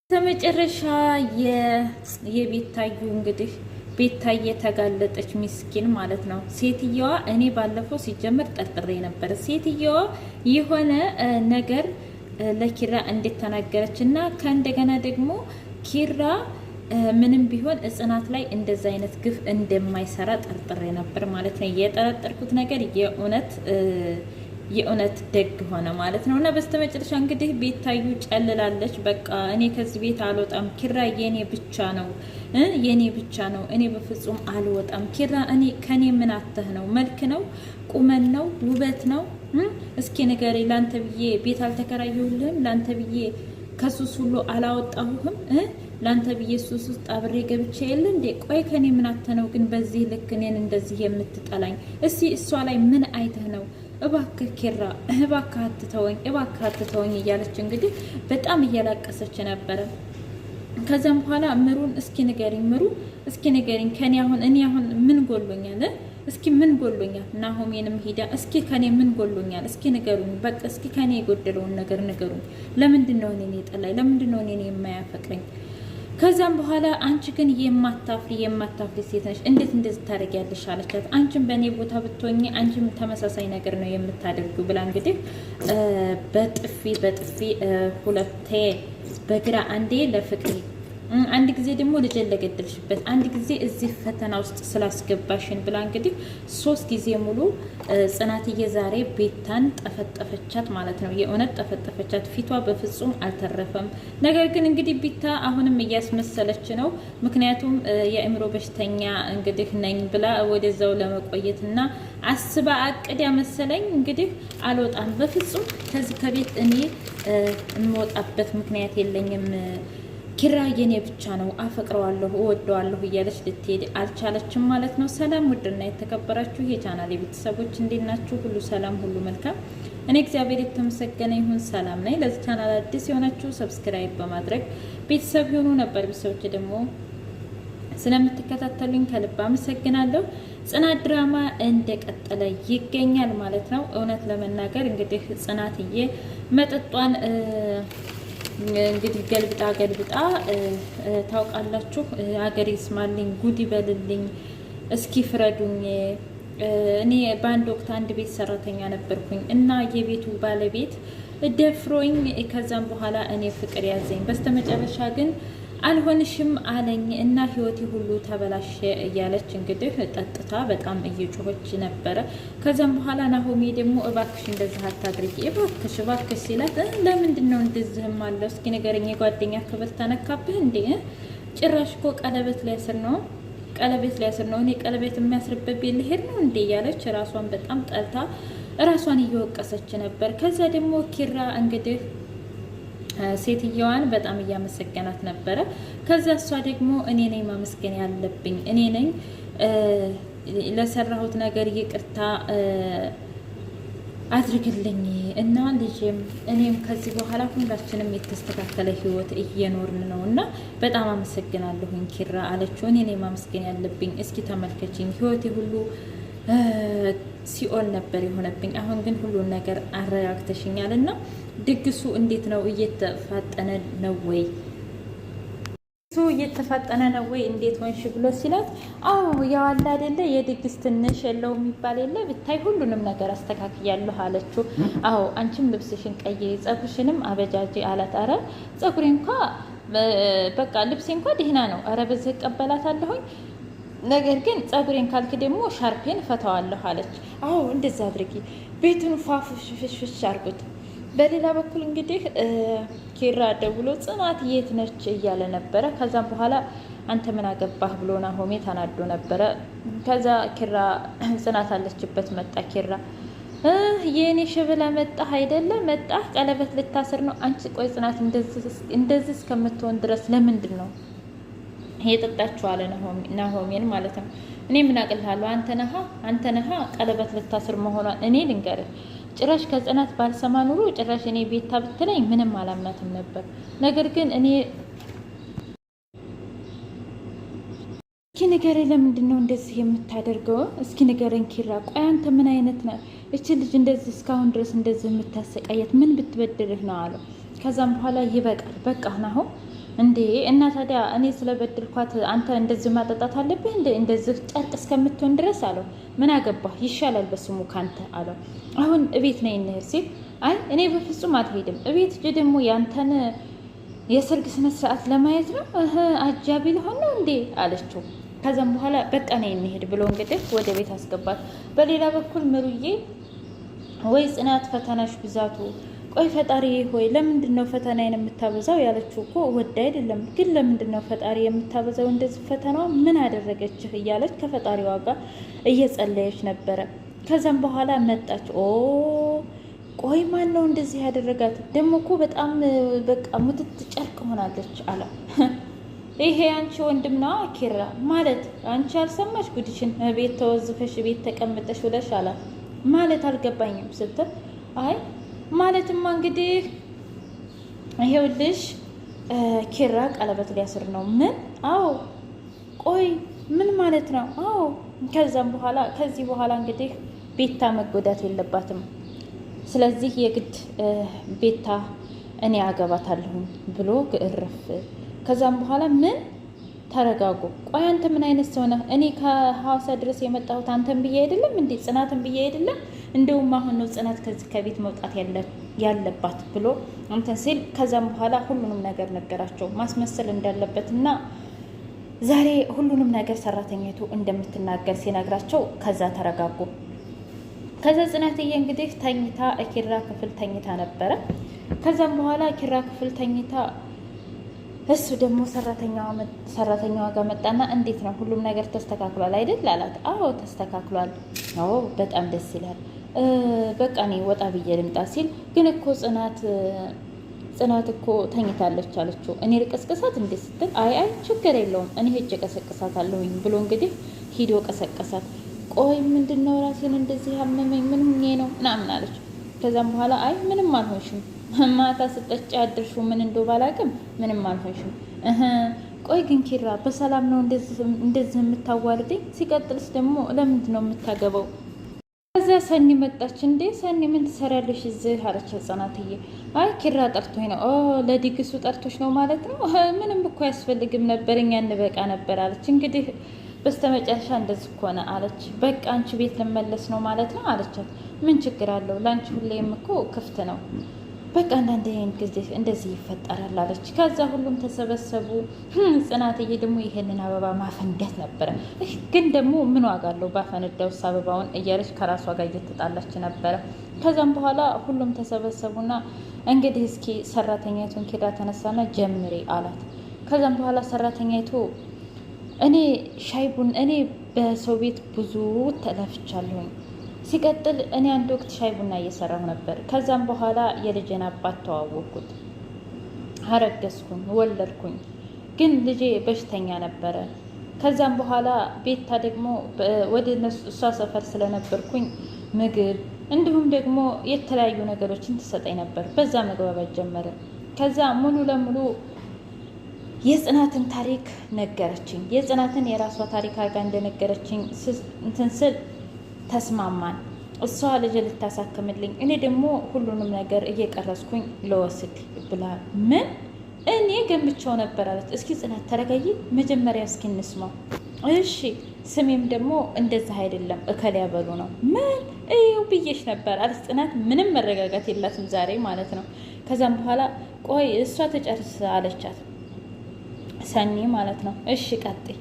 ተመጨረሻ የቤታዩ እንግዲህ ቤታዬ ተጋለጠች። ሚስኪን ማለት ነው ሴትየዋ። እኔ ባለፈው ሲጀመር ጠርጥሬ ነበር። ሴትየዋ የሆነ ነገር ለኪራ እንዴት ተናገረች እና ከእንደገና ደግሞ ኪራ ምንም ቢሆን ጽናት ላይ እንደዛ አይነት ግፍ እንደማይሰራ ጠርጥሬ ነበር ማለት ነው። የጠረጠርኩት ነገር የእውነት ደግ ሆነ ማለት ነው። እና በስተመጨረሻ እንግዲህ ቤታዩ ጨልላለች። በቃ እኔ ከዚህ ቤት አልወጣም፣ ኪራ የኔ ብቻ ነው የኔ ብቻ ነው፣ እኔ በፍጹም አልወጣም። ኪራ ከኔ ምን አተህ ነው? መልክ ነው? ቁመን ነው? ውበት ነው? እስኪ ንገሪ። ላንተ ብዬ ቤት አልተከራየሁልህም? ላንተ ብዬ ከሱስ ሁሉ አላወጣሁህም? ላንተ ብዬ ሱስ ውስጥ አብሬ ገብቼ የለ እንዴ? ቆይ ከኔ ምን አተህ ነው ግን በዚህ ልክ እኔን እንደዚህ የምትጠላኝ? እስቲ እሷ ላይ ምን አይተህ ነው? እባክህ ኪራ እባክህ አትተወኝ እያለች እንግዲህ በጣም እያላቀሰች ነበረ። ከዛም በኋላ ምሩን እስኪ ንገሪኝ ከኔ እኔ አሁን ምን ጎሎኛል? እስኪ ምን ጎሎኛል? ናሆሜንም ሂዳ እስኪ ከኔ ምን ጎሎኛል? እስኪ ንገሩኝ። በቃ እስኪ ከኔ የጎደለውን ነገር ንገሩኝ። ለምንድን ነው እኔን የጠላኝ? ለምንድን ነው እኔን የማያፈቅረኝ? ከዛም በኋላ አንቺ ግን የማታፍሪ ሴት ነሽ፣ እንዴት እንደዚህ ታደርጊያለሽ? አለቻት። አንቺም በእኔ ቦታ ብትሆኚ አንቺም ተመሳሳይ ነገር ነው የምታደርጊው ብላ እንግዲህ በጥፊ ሁለቴ በግራ አንዴ ለፍቅሪ አንድ ጊዜ ደግሞ ልጄን ለገደልሽበት አንድ ጊዜ እዚህ ፈተና ውስጥ ስላስገባሽን ብላ እንግዲህ 3 ጊዜ ሙሉ ጽናትዬ ዛሬ ቤታን ጠፈጠፈቻት ማለት ነው። የእውነት ጠፈጠፈቻት። ፊቷ በፍጹም አልተረፈም። ነገር ግን እንግዲህ ቤታ አሁንም እያስመሰለች ነው። ምክንያቱም የአእምሮ በሽተኛ እንግዲህ ነኝ ብላ ወደዛው ለመቆየትና አስባ አቅድ ያመሰለኝ እንግዲህ አልወጣም፣ በፍጹም ከዚህ ከቤት እኔ የምወጣበት ምክንያት የለኝም፣ ኪራ የኔ ብቻ ነው፣ አፈቅረዋለሁ፣ እወደዋለሁ እያለች ልትሄድ አልቻለችም ማለት ነው። ሰላም ውድና የተከበራችሁ የቻናል ቤተሰቦች እንዴት ናችሁ? ሁሉ ሰላም፣ ሁሉ መልካም። እኔ እግዚአብሔር የተመሰገነ ይሁን ሰላም ነኝ። ለዚህ ቻናል አዲስ የሆናችሁ ሰብስክራይብ በማድረግ ቤተሰብ የሆኑ ነበር ቤተሰቦች ደግሞ ስለምትከታተሉኝ ከልብ አመሰግናለሁ። ጽናት ድራማ እንደቀጠለ ይገኛል ማለት ነው። እውነት ለመናገር እንግዲህ ጽናትዬ መጠጧን እንግዲህ ገልብጣ ታውቃላችሁ። አገሬ ስማልኝ፣ ጉድ ይበልልኝ፣ እስኪ ፍረዱኝ። እኔ በአንድ ወቅት አንድ ቤት ሰራተኛ ነበርኩኝ እና የቤቱ ባለቤት ደፍሮኝ፣ ከዛም በኋላ እኔ ፍቅር ያዘኝ። በስተመጨረሻ ግን አልሆንሽም አለኝ እና ህይወቴ ሁሉ ተበላሸ እያለች እንግዲህ ጠጥታ በጣም እየጮኸች ነበረ። ከዛም በኋላ ናሆሜ ደግሞ እባክሽ እንደዚህ አታድርጊ እባክሽ ሲላት ለምንድን ነው እንደዚህም አለው? እስኪ ንገረኝ፣ የጓደኛ ክብር ተነካብህ እንዴ? ጭራሽ እኮ ቀለበት ሊያስር ነው እኔ ቀለበት የሚያስርበት ቤት ልሄድ ነው እንዴ? እያለች ራሷን በጣም ጠልታ ራሷን እየወቀሰች ነበር። ከዛ ደግሞ ኪራ እንግዲህ ሴትየዋን በጣም እያመሰገናት ነበረ። ከዛ እሷ ደግሞ እኔ ነኝ ማመስገን ያለብኝ፣ እኔ ነኝ ለሰራሁት ነገር ይቅርታ አድርግልኝ እና ልጅም እኔም ከዚህ በኋላ ሁላችንም የተስተካከለ ህይወት እየኖርን ነው እና በጣም አመሰግናለሁኝ ኪራ አለችው። እኔ ነኝ ማመስገን ያለብኝ፣ እስኪ ተመልከችኝ፣ ህይወቴ ሁሉ ሲኦል ነበር የሆነብኝ፣ አሁን ግን ሁሉን ነገር አረጋግተሽኛል እና ድግሱ እንዴት ነው? እየተፋጠነ ነው ወይ? እንዴት ሆንሽ ብሎ ሲላት፣ አዎ ያው አለ አይደለ የድግስ ትንሽ የለው የሚባል የለ ብታይ ሁሉንም ነገር አስተካክያለሁ አለችው። አዎ አንቺም ልብስሽን ቀይሪ፣ ጸጉርሽንም አበጃጂ አላት። አረ ጸጉሬ እንኳ በቃ ልብሴ እንኳ ደህና ነው፣ አረ በዚህ እቀበላታለሁኝ፣ ነገር ግን ጸጉሬን ካልክ ደግሞ ሻርፔን ፈታዋለሁ አለች። አዎ እንደዛ አድርጊ፣ ቤቱን ፋፍሽፍሽ አርጉት። በሌላ በኩል እንግዲህ ኪራ ደውሎ ጽናት የት ነች እያለ ነበረ። ከዛም በኋላ አንተ ምን አገባህ ብሎ ናሆሜ ተናዶ ነበረ። ከዛ ኪራ ጽናት አለችበት መጣ። ኪራ የኔ ሽብላ መጣህ አይደለ? መጣህ ቀለበት ልታስር ነው አንቺ? ቆይ ጽናት እንደዚህ እስከምትሆን ድረስ ለምንድን ነው የጠጣችው? አለ ናሆሜን ማለት ነው። እኔ ምን አቅልሃለሁ? አንተ ነሃ ቀለበት ልታስር መሆኗን እኔ ልንገርህ። ጭራሽ ከጽናት ባልሰማ ኑሮ ጭራሽ እኔ ቤታ ብትለኝ ምንም አላምናትም ነበር። ነገር ግን እኔ እስኪ ንገረኝ፣ ለምንድን ነው እንደዚህ የምታደርገው? እስኪ ንገረኝ ኪራ። ቆይ አንተ ምን አይነት ነው? እቺ ልጅ እንደዚህ እስካሁን ድረስ እንደዚህ የምታሰቃየት ምን ብትበድርህ ነው አለው። ከዛም በኋላ ይበቃል፣ በቃ ናሆም እንዴ እና ታዲያ እኔ ስለበድልኳት አንተ እንደዚህ ማጠጣት አለብህ እንዴ? እንደዚህ ጨርቅ እስከምትሆን ድረስ አለው። ምን አገባህ ይሻላል በስሙ ካንተ አለው። አሁን እቤት ነይ እንሂድ ሲል አይ እኔ በፍጹም አልሄድም። እቤት እጅ ደግሞ ያንተን የሰርግ ስነ ስርዓት ለማየት ነው አጃቢ ልሆን ነው እንዴ አለችው። ከዛም በኋላ በቃ ነይ እንሂድ ብሎ እንግዲህ ወደ ቤት አስገባት። በሌላ በኩል ምሩዬ ወይ ጽናት ፈተናሽ ብዛቱ ቆይ ፈጣሪ ሆይ ለምንድን ነው ፈተናዬን የምታበዛው? ያለችው እኮ ወድ አይደለም ግን ለምንድን ነው ፈጣሪ የምታበዛው እንደዚህ ፈተናዋ ምን አደረገችህ? እያለች ከፈጣሪዋ ጋር እየጸለየች ነበረ። ከዛም በኋላ መጣች። ቆይ ማን ነው እንደዚህ ያደረጋት? ደግሞ እኮ በጣም በቃ ሙትት ጨርቅ ሆናለች አለ። ይሄ አንቺ ወንድም ነው ኪራ ማለት አንቺ አልሰማሽ ጉድሽን ቤት ተወዝፈሽ ቤት ተቀምጠሽ ውለሽ አላት። ማለት አልገባኝም ስትል አይ ማለትማ እንግዲህ ይሄውልሽ ኪራ ቀለበት ሊያስር ነው። ምን? አዎ። ቆይ ምን ማለት ነው? አዎ። ከዚህ በኋላ እንግዲህ ቤታ መጎዳት የለባትም። ስለዚህ የግድ ቤታ እኔ አገባታለሁኝ ብሎ ግርፍ። ከዛም በኋላ ምን? ተረጋጉ። ቆይ አንተ ምን አይነት ሰው ነህ? እኔ ከሐዋሳ ድረስ የመጣሁት አንተን ብዬ አይደለም እንዴ? ጽናትን ብዬ አይደለም? እንደውም አሁን ነው ጽናት ከዚህ ከቤት መውጣት ያለባት ብሎ እንትን ሲል ከዛም በኋላ ሁሉንም ነገር ነገራቸው ማስመሰል እንዳለበት እና ዛሬ ሁሉንም ነገር ሰራተኛቱ እንደምትናገር ሲነግራቸው ከዛ ተረጋጉ። ከዛ ጽናትዬ እንግዲህ ተኝታ ኪራ ክፍል ተኝታ ነበረ። ከዛም በኋላ ኪራ ክፍል ተኝታ እሱ ደግሞ ሰራተኛዋ ጋር መጣና እንዴት ነው ሁሉም ነገር ተስተካክሏል አይደል አላት። አዎ ተስተካክሏል። አዎ በጣም ደስ ይላል። በቃ እኔ ወጣ ብዬ ልምጣ ሲል ግን እኮ ጽናት እኮ ተኝታለች አለችው። እኔ ልቀስቅሳት እንዴ ስትል አይ ችግር የለውም እኔ ሄጄ ቀሰቅሳታለሁኝ ብሎ እንግዲህ ሂዶ ቀሰቀሳት። ቆይ ምንድን ነው ራሴን እንደዚህ ያመመኝ ምን ሆኜ ነው ምናምን አለች። ከዛም በኋላ አይ ምንም አልሆንሽም ማታ ስጠጪ አድርሽው ምን እንደው ባላቅም ምንም አልሆንሽም። ቆይ ግን ኪራ በሰላም ነው እንደዚህ የምታዋርደኝ? ሲቀጥልስ ደግሞ ለምንድን ነው የምታገባው? ከዚያ ሰኒ መጣች። እንዴ ሰኒ ምን ትሰሪያለሽ እዚህ አለች ጽናትዬ። አይ ኪራ ጠርቶኝ ነው። ለድግሱ ጠርቶች ነው ማለት ነው? ምንም እኮ አያስፈልግም ነበር እኛ እንበቃ ነበር አለች። እንግዲህ በስተመጨረሻ እንደዚህ ሆነ አለች። በቃ አንቺ ቤት ልመለስ ነው ማለት ነው አለቻት። ምን ችግር አለው? ለአንቺ ሁሌም እኮ ክፍት ነው። በቃ አንዳንድ ጊዜ እንደዚህ ይፈጠራል አለች። ከዛ ሁሉም ተሰበሰቡ። ጽናትዬ ደግሞ ይሄንን አበባ ማፈንዳት ነበረ። ግን ደግሞ ምን ዋጋ አለው ባፈነዳውስ አበባውን እያለች ከራሷ ጋር እየተጣላች ነበረ። ከዛም በኋላ ሁሉም ተሰበሰቡና እንግዲህ እስኪ ሰራተኛይቱን ኪራ ተነሳና ጀምሪ አላት። ከዛም በኋላ ሰራተኛይቱ እኔ በሰው ቤት ብዙ ተለፍቻለሁኝ። ሲቀጥል እኔ አንድ ወቅት ሻይ ቡና እየሰራሁ ነበር። ከዛም በኋላ የልጄን አባት ተዋወቅኩት፣ አረገዝኩኝ፣ ወለድኩኝ። ግን ልጄ በሽተኛ ነበረ። ከዛም በኋላ ቤታ ደግሞ ወደ እሷ ሰፈር ስለነበርኩኝ ምግብ እንዲሁም ደግሞ የተለያዩ ነገሮችን ትሰጠኝ ነበር። በዛ መግባባት ጀመረ። ከዛ ሙሉ ለሙሉ የጽናትን ታሪክ ነገረችኝ። የጽናትን የራሷ ታሪክ አድርጋ እንደነገረችኝ እንትን ስል ተስማማን። እሷ ልጅ ልታሳክምልኝ፣ እኔ ደግሞ ሁሉንም ነገር እየቀረስኩኝ ለወስድ ብላ። ምን? እኔ ገምቼው ነበር አለች። እስኪ ጽናት ተረጋጊ፣ መጀመሪያ እስኪ እንስማው። እሺ ስሜም ደግሞ እንደዛ አይደለም እከል ያበሉ ነው። ምን? ይኸው ብዬሽ ነበር አለች ጽናት። ምንም መረጋጋት የላትም ዛሬ ማለት ነው። ከዛም በኋላ ቆይ እሷ ተጨርስ አለቻት ሰኒ ማለት ነው። እሺ ቀጥይ።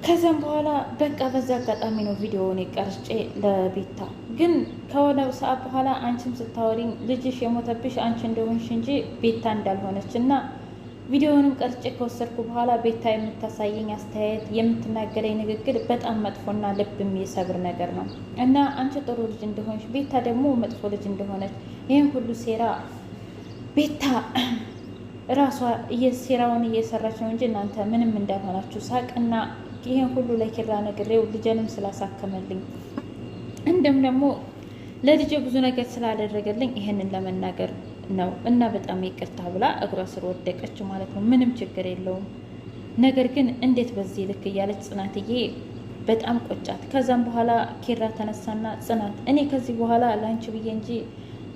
ከዛም በኋላ በቃ በዛ አጋጣሚ ነው ቪዲዮውን ቀርጬ ለቤታ ግን ከሆነ ሰዓት በኋላ አንቺም ስታወሪኝ ልጅሽ የሞተብሽ አንቺ እንደሆንሽ እንጂ ቤታ እንዳልሆነች እና ቪዲዮውንም ቀርጬ ከወሰድኩ በኋላ ቤታ የምታሳየኝ አስተያየት፣ የምትናገረኝ ንግግር በጣም መጥፎና ልብ የሚሰብር ነገር ነው እና አንቺ ጥሩ ልጅ እንደሆንሽ ቤታ ደግሞ መጥፎ ልጅ እንደሆነች ይህን ሁሉ ሴራ ቤታ ራሷ ሴራውን እየሰራች ነው እንጂ እናንተ ምንም እንዳልሆናችሁ ሳቅና ይሄን ሁሉ ለኪራ ነግሬው ልጄንም ስላሳከመልኝ እንደም ደግሞ ለልጄ ብዙ ነገር ስላደረገልኝ ይሄንን ለመናገር ነው እና በጣም ይቅርታ ብላ እግሯ ስር ወደቀች ማለት ነው። ምንም ችግር የለውም ነገር ግን እንዴት በዚህ ልክ እያለች ጽናትዬ በጣም ቆጫት። ከዛም በኋላ ኪራ ተነሳና ጽናት እኔ ከዚህ በኋላ ላንቺ ብዬ እንጂ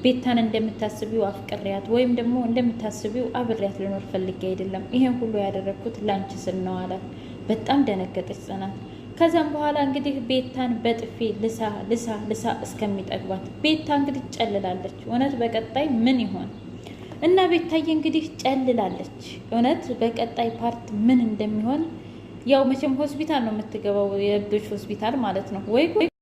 ቤታን እንደምታስቢው አፍቅሪያት ወይም ደግሞ እንደምታስቢው አብሬያት ልኖር ፈልጌ አይደለም፣ ይሄን ሁሉ ያደረግኩት ላንቺ ስል ነው አላት። በጣም ደነገጠች ጽናት። ከዛም በኋላ እንግዲህ ቤታን በጥፊ ልሳ ልሳ ልሳ እስከሚጠግባት ቤታ እንግዲህ ጨልላለች። እውነት በቀጣይ ምን ይሆን እና ቤታዬ እንግዲህ ጨልላለች። እውነት በቀጣይ ፓርት ምን እንደሚሆን ያው መቼም ሆስፒታል ነው የምትገባው፣ የእብዶች ሆስፒታል ማለት ነው ወይ